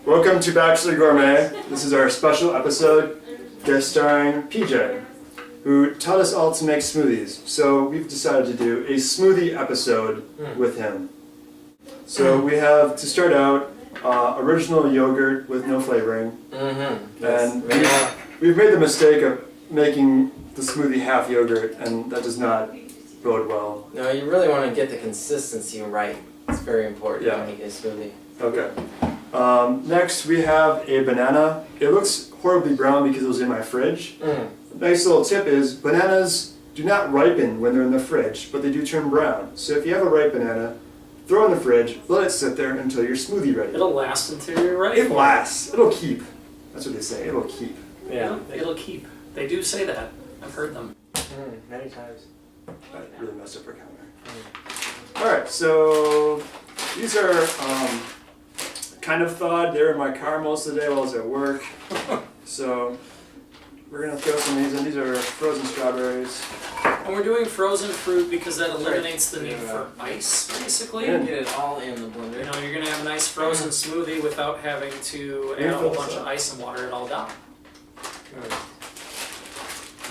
Welcome to Bachelor Gourmet. This is our special episode, guest starring PJ, who taught us all to make smoothies. So we've decided to do a smoothie episode with him. So we have, to start out, original yogurt with no flavoring. And we've made the mistake of making the smoothie half yogurt, and that does not bode well. No, you really want to get the consistency right. It's very important to make a smoothie. Okay. Next we have a banana. It looks horribly brown because it was in my fridge. Nice little tip is bananas do not ripen when they're in the fridge, but they do turn brown. So if you have a ripe banana, throw it in the fridge, let it sit there until your smoothie ready. It'll last until you're ready. It lasts. It'll keep. That's what they say. It'll keep. Yeah, it'll keep. They do say that. I've heard them. Many times. That really messed up our counter. Alright, so these are kind of thawed. They were in my car most of the day while I was at work. So we're going to throw some of these in. These are frozen strawberries. And we're doing frozen fruit because that eliminates the need for ice, basically. And get it all in the blender. You know, you're going to have a nice frozen smoothie without having to add a whole bunch of ice and water it all down.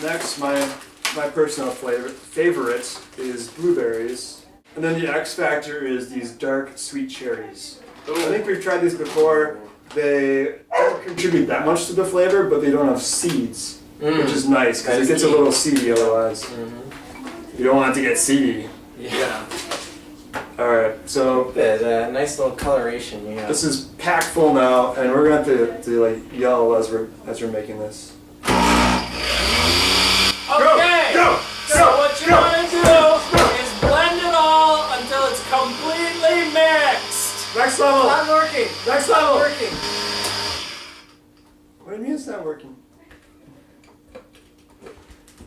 Next, my personal favorite is blueberries. And then the X factor is these dark sweet cherries. I think we've tried these before. They don't contribute that much to the flavor, but they don't have seeds, which is nice because it gets a little seedy otherwise. You don't want it to get seedy. Yeah. Alright, so a nice little coloration. Yeah. This is packed full now, and we're going to have to like yell as we're making this. Okay! Go! So what you want to do is blend it all until it's completely mixed. Next level! Not working. Next Not level! working. What do you mean it's not working?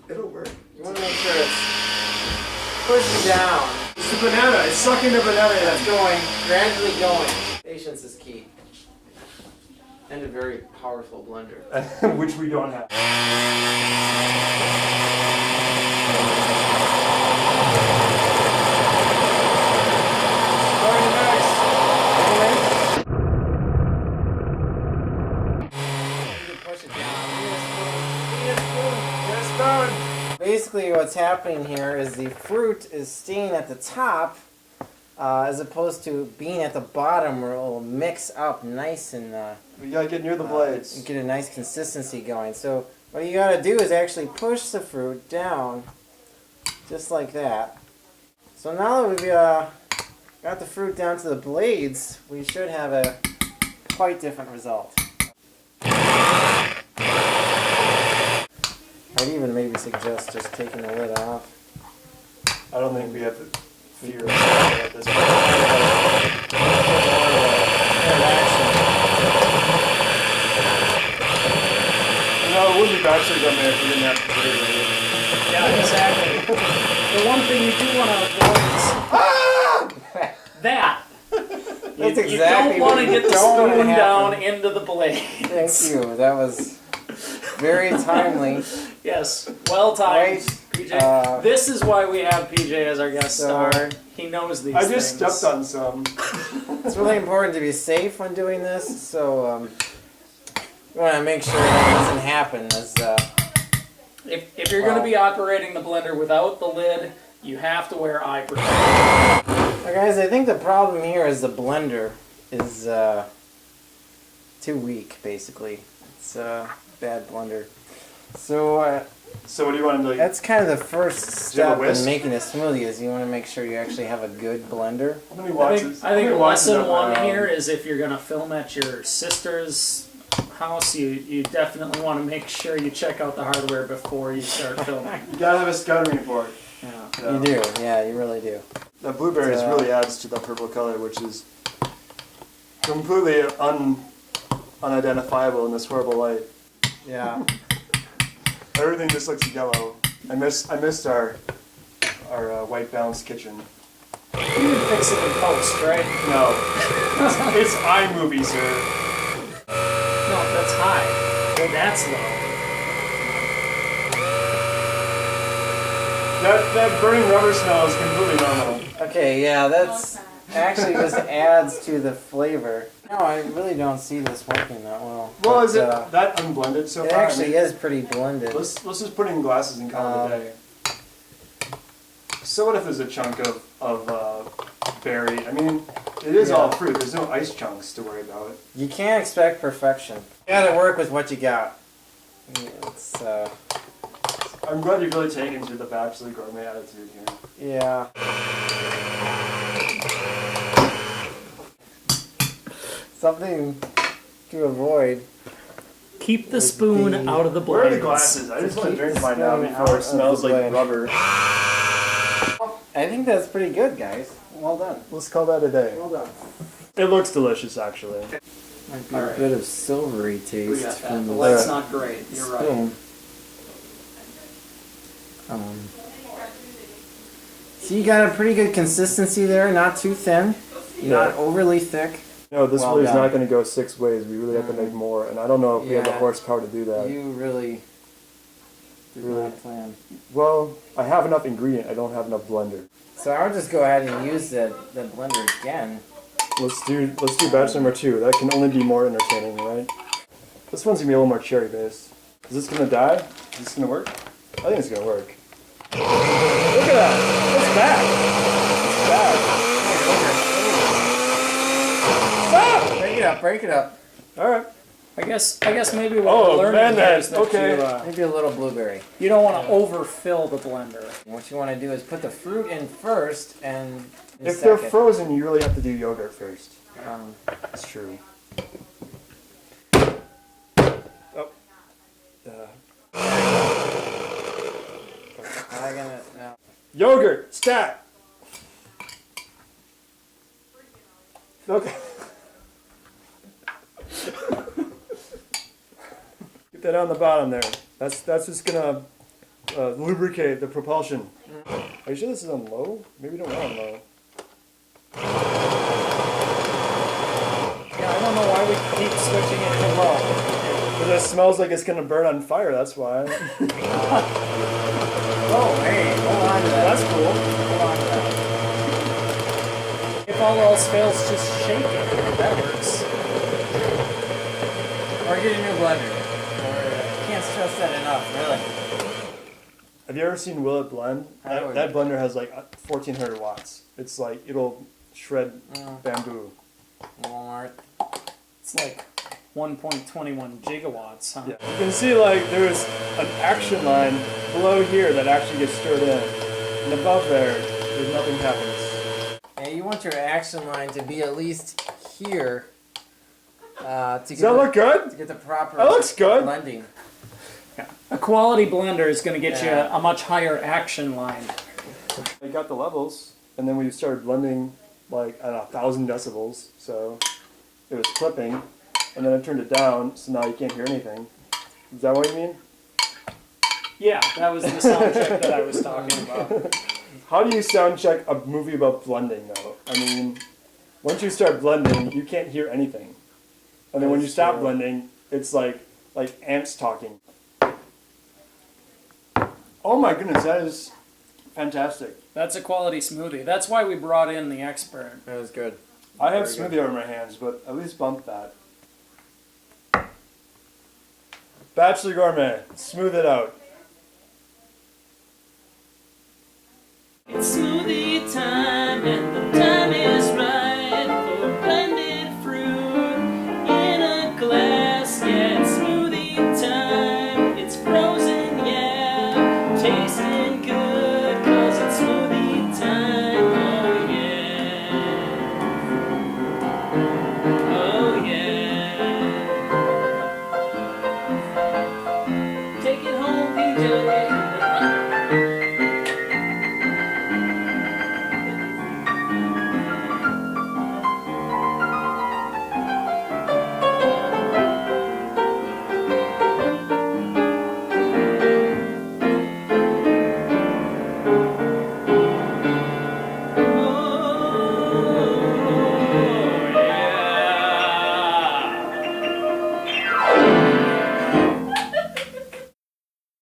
It'll work. You want to make sure it's pushed down. It's the banana. It's sucking the banana in. It's going, gradually going. Patience is key. And a very powerful blender. Which we don't have. Basically what's happening here is the fruit is staying at the top as opposed to being at the bottom where it will mix up nice and We gotta get near the blades. get a nice consistency going. So what you gotta do is actually push the fruit down just like that. So now that we've got the fruit down to the blades, we should have a quite different result. I'd even maybe suggest just taking the lid off. I don't think we have to fear of at this point. No, it wouldn't be Bachelor Gourmet if we didn't have to put it in. Yeah, exactly. The one thing you do want to avoid is that. That's exactly you don't want to get the don't spoon down happen. into the blades. Thank you. That was very timely. Yes, well timed, PJ. This is why we have PJ as our guest star. He knows these things. I just stepped on some. It's really important to be safe when doing this, so you want to make sure that doesn't happen. If you're going to be operating the blender without the lid, you have to wear eye protection. Now guys, I think the problem here is the blender is too weak, basically. It's a bad blender. So So what do you want to do? that's kind of the first Do you have a step in whisk? making a smoothie is you want to make sure you actually have a good blender. Let me I watch think, this. I think Let me watch lesson this. one here is if you're going to film at your sister's house, you definitely want to make sure you check out the hardware before you start filming. You gotta have a scattering board. Yeah. You do, yeah, you really do. The blueberries really adds to the purple color, which is completely unidentifiable in this horrible light. Yeah. Everything just looks yellow. I missed our white balanced kitchen. You can fix it in post, right? No, it's iMovie, sir. No, that's high. Well, that's low. That burning rubber smell is completely normal. Okay, yeah, that's actually just adds to the flavor. No, I really don't see this working that well. Well, But, is it that unblended so It far? actually is pretty blended. Let's just put it in glasses and call it a day. So what if there's a chunk of berry? I mean, it is all fruit. There's no ice chunks to worry about. You can't expect perfection. You gotta work with what you got. It's, I'm glad you've really taken to the Bachelor Gourmet attitude here. yeah. Something to avoid. Keep the spoon out of the blade. Where are the glasses? I just want to drink mine now spoon before out it of smells the like blade. rubber. I think that's pretty good, guys. Well done. Let's call that a day. Well done. It looks delicious, actually. Might be All a right. bit of silvery taste We got that. from The the light's not great. You're right. spoon. So you got a pretty good consistency there, not too thin, not overly thick. No, this Well really is done. not going to go 6 ways. We really have to make more, and I don't know if we have the Yeah. horsepower to do that. You really did not plan. Well, I have enough ingredient. I don't have enough blender. So I would just go ahead and use the blender again. Let's do batch number 2. That can only be more entertaining, right? This one's gonna be a little more cherry based. Is this gonna die? Is this gonna work? I think it's gonna work. Look at that! It's bad! It's bad! Break it up, break it up. Alright. I guess maybe what Oh, we're learning man, here is that okay. Maybe a little blueberry. you don't want to overfill the blender. What you want to do is put the fruit in first and in If they're second. frozen, you really have to do yogurt first. That's true. Oh. I'm gonna, no. Yogurt! Stat! Okay. Get that on the bottom there. That's just gonna lubricate the propulsion. Are you sure this is on low? Maybe don't want it on low. Yeah, I don't know why we keep switching it to low. Because it smells like it's gonna burn on fire, that's why. Oh, hey, hold on to that. That's cool. Hold on to that. If all else fails, just shake it. That works. Or get a new blender. Can't stress that enough, really. Have you ever seen Will It Blend? I That, would. that blender has like 1400 watts. It's like, it'll shred bamboo. Walmart. It's like 1.21 gigawatts, huh? Yeah. You can see like there's an action line below here that actually gets stirred in. And above there's nothing happens. Yeah, you want your action line to be at least here. Does that look good? To get the proper That looks good. blending. A quality blender is going to get Yeah. you a much higher action line. I got the levels, and then we started blending like at 1,000 decibels, so it was clipping, and then I turned it down, so now you can't hear anything. Is that what you mean? Yeah, that was the sound check that I was talking about. How do you sound check a movie about blending, though? I mean, once you start blending, you can't hear anything, and then when you stop blending, it's like ants talking. Oh my goodness, that is fantastic. That's a quality smoothie. That's why we brought in the expert. That was good. I have Very smoothie over my hands, but at least bump that. Bachelor Gourmet, smooth it out. It's smoothie time.